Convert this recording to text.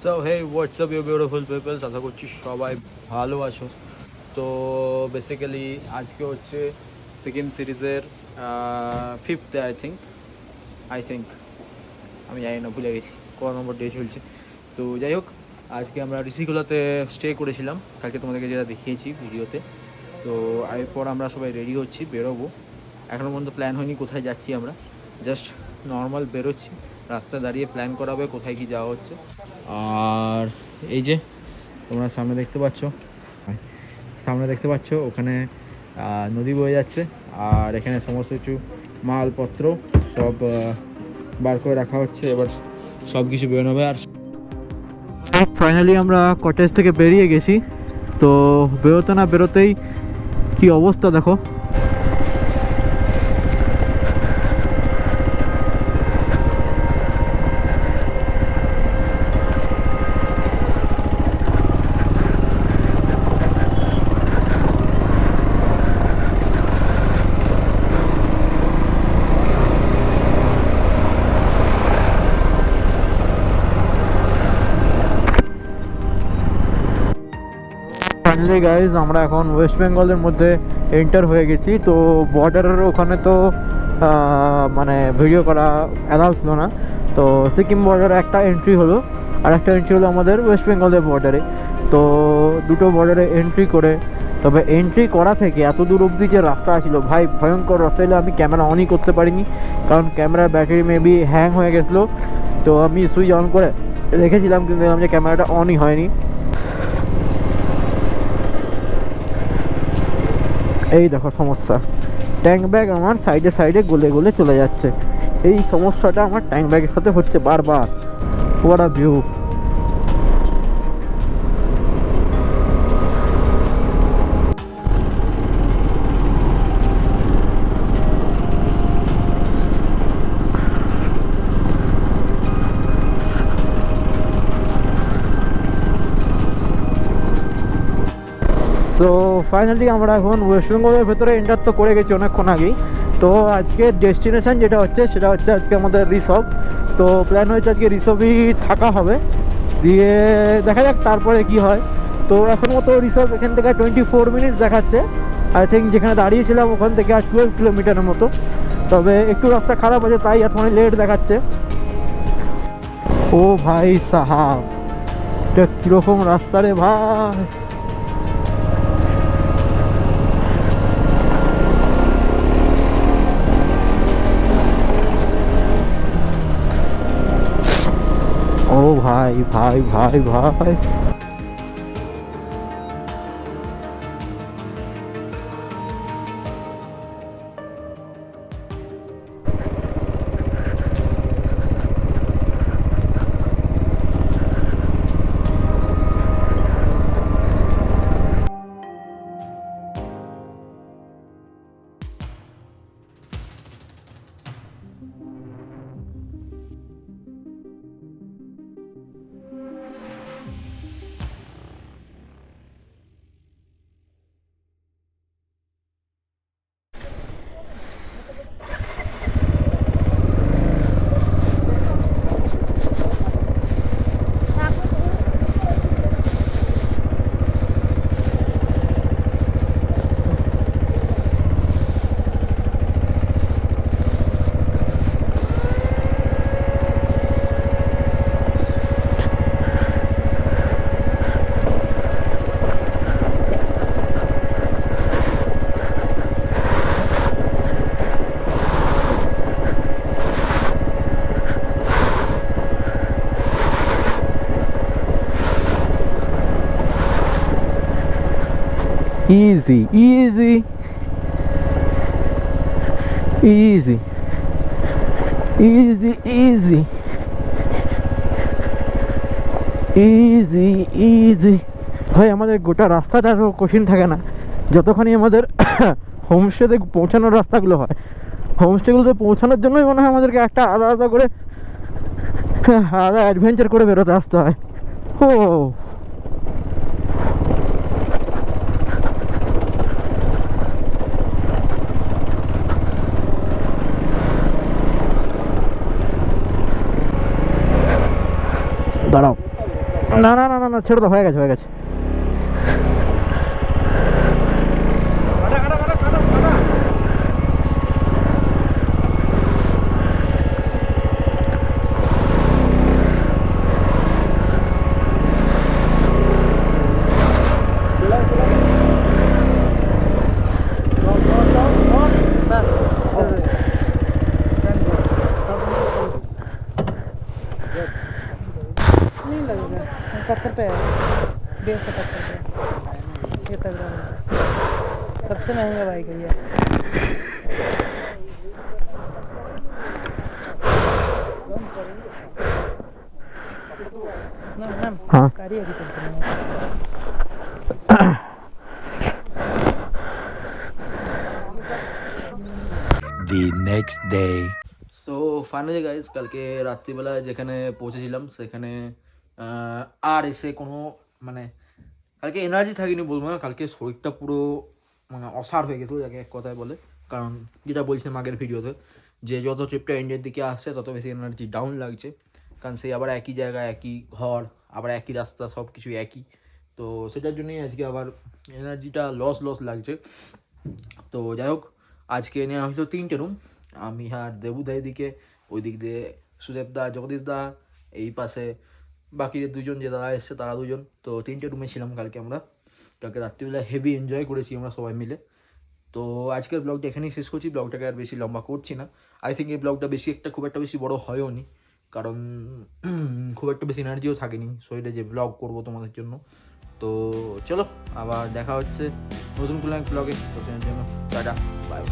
So hey what's up you beautiful peoples, আশা করছি সবাই ভালো আছো। তো বেসিক্যালি আজকে হচ্ছে সিকিম সিরিজের 5th ডে আই থিঙ্ক আমি জানি না, ভুলে গেছি কত নম্বর ডে চলছে। তো যাই হোক, আজকে আমরা ঋষিকুলাতে স্টে করেছিলাম, কালকে তোমাদেরকে যেটা দেখিয়েছি ভিডিওতে। তো এরপর আমরা সবাই রেডি হচ্ছি, বেরোবো। এখনও পর্যন্ত প্ল্যান হয়নি কোথায় যাচ্ছি, আমরা জাস্ট নর্মাল বেরোচ্ছি, রাস্তায় দাঁড়িয়ে প্ল্যান করা হবে কোথায় কি যাওয়া হচ্ছে। আর এই যে তোমরা সামনে দেখতে পাচ্ছ ওখানে নদী বয়ে যাচ্ছে, আর এখানে সমস্ত কিছু মালপত্র সব বার করে রাখা হচ্ছে, এবার সব কিছু বেরোবে। আর ফাইনালি আমরা কটেজ থেকে বেরিয়ে গেছি। তো বেরোতে না বেরোতেই কি অবস্থা দেখো। ফাইনালি গাইজ আমরা এখন ওয়েস্ট বেঙ্গলের মধ্যে এন্টার হয়ে গেছি। তো বর্ডারের ওখানে তো মানে ভিডিও করা অ্যালাউ ছিল না। তো সিকিম বর্ডারে একটা এন্ট্রি হলো, আর একটা এন্ট্রি হলো আমাদের ওয়েস্ট বেঙ্গলের বর্ডারে। তো দুটো বর্ডারে এন্ট্রি করে, তবে এন্ট্রি করা থেকে এত দূর অবধি যে রাস্তা ছিল ভাই, ভয়ঙ্কর রাস্তা ছিল। আমি ক্যামেরা অনই করতে পারিনি, কারণ ক্যামেরার ব্যাটারি মেবি হ্যাং হয়ে গেছিলো। তো আমি সুইচ অন করে রেখেছিলাম, কিন্তু দেখলাম যে ক্যামেরাটা অনই হয়নি। এই দেখো সমস্যা, ট্যাঙ্ক ব্যাগ আমার সাইডে সাইডে গলে গলে চলে যাচ্ছে। এই সমস্যাটা আমার ট্যাঙ্ক ব্যাগের সাথে হচ্ছে বারবার। What a view! So finally আমরা এখন ওয়েস্ট বেঙ্গলের ভেতরে এন্টার তো করে গেছি অনেকক্ষণ আগেই। তো আজকে ডেস্টিনেশন যেটা হচ্ছে সেটা হচ্ছে আজকে আমাদের রিসর্ট। তো প্ল্যান হয়েছে আজকে রিসর্টই থাকা হবে, দিয়ে দেখা যাক তারপরে কি হয়। তো এখন মতো রিসর্ট এখান থেকে 24 মিনিটস দেখাচ্ছে। আই থিঙ্ক যেখানে দাঁড়িয়েছিলাম ওখান থেকে আর 12 কিলোমিটারের মতো। তবে একটু রাস্তা খারাপ আছে, তাই এতখানি লেট দেখাচ্ছে। ও ভাই সাহাব, এটা কীরকম রাস্তা রে ভাই! ও ভাই ভাই ভাই ভাই! Easy, easy, easy, easy, easy, easy, easy. ভাই আমাদের গোটা রাস্তাটা তো কঠিন থাকে না, যতখানি আমাদের হোমস্টেতে পৌঁছানোর রাস্তাগুলো হয়। হোমস্টেগুলোতে পৌঁছানোর জন্যই মনে হয় আমাদেরকে একটা আলাদা আলাদা করে আলাদা অ্যাডভেঞ্চার করে বেরোতে আসতে হয়। ও দাঁড়াও, না না না না না ছেড়ে দাও, হয়ে গেছে হয়ে গেছে। नहीं लगेगा, 70 पे है, 175 पे, ये तक सबसे महंगा बाइक है ये। मैम हाँ गाड़ी अभी तक नहीं है। The next day. So finally guys কালকে রাত্রিবেলা যেখানে পৌঁছেছিলাম সেখানে আর এসে কোনো মানে কালকে এনার্জি থাকেনি বলবো না, কালকে শরীরটা পুরো মানে অসাড় হয়ে গেছিলো যাকে এক কথায় বলে। কারণ যেটা বলছিলাম আগের ভিডিওতে যে যত ট্রিপটা ইন্ডিয়ার দিকে আসছে তত বেশি এনার্জি ডাউন লাগছে, কারণ সেই আবার একই জায়গা একই ঘর আবার একই রাস্তা সব কিছু একই, তো সেটার জন্যই আজকে আবার এনার্জিটা লস লাগছে। তো যাই হোক আজকে নেওয়া হয়তো 3টে রুম, আমি আর দেবুদা এদিকে, ওই দিক দিয়ে সুদেবদা জগদীশদা, এই পাশে বাকি যে 2জন যে দাদা এসছে তারা 2জন, তো 3টে রুমে ছিলাম কালকে আমরা। কালকে রাত্রিবেলা হেভি এনজয় করেছি আমরা সবাই মিলে। তো আজকের ব্লগটা এখানেই শেষ করছি, ব্লগটাকে আর বেশি লম্বা করছি না। আই থিঙ্ক এই ব্লগটা খুব একটা বেশি বড় হয়ও নি, কারণ খুব একটা বেশি এনার্জিও থাকেনি শরীরে যে ব্লগ করবো তোমাদের জন্য। তো চলো আবার দেখা হচ্ছে নতুন কোনো এক ব্লগে, তো জন্য টাটা বাই।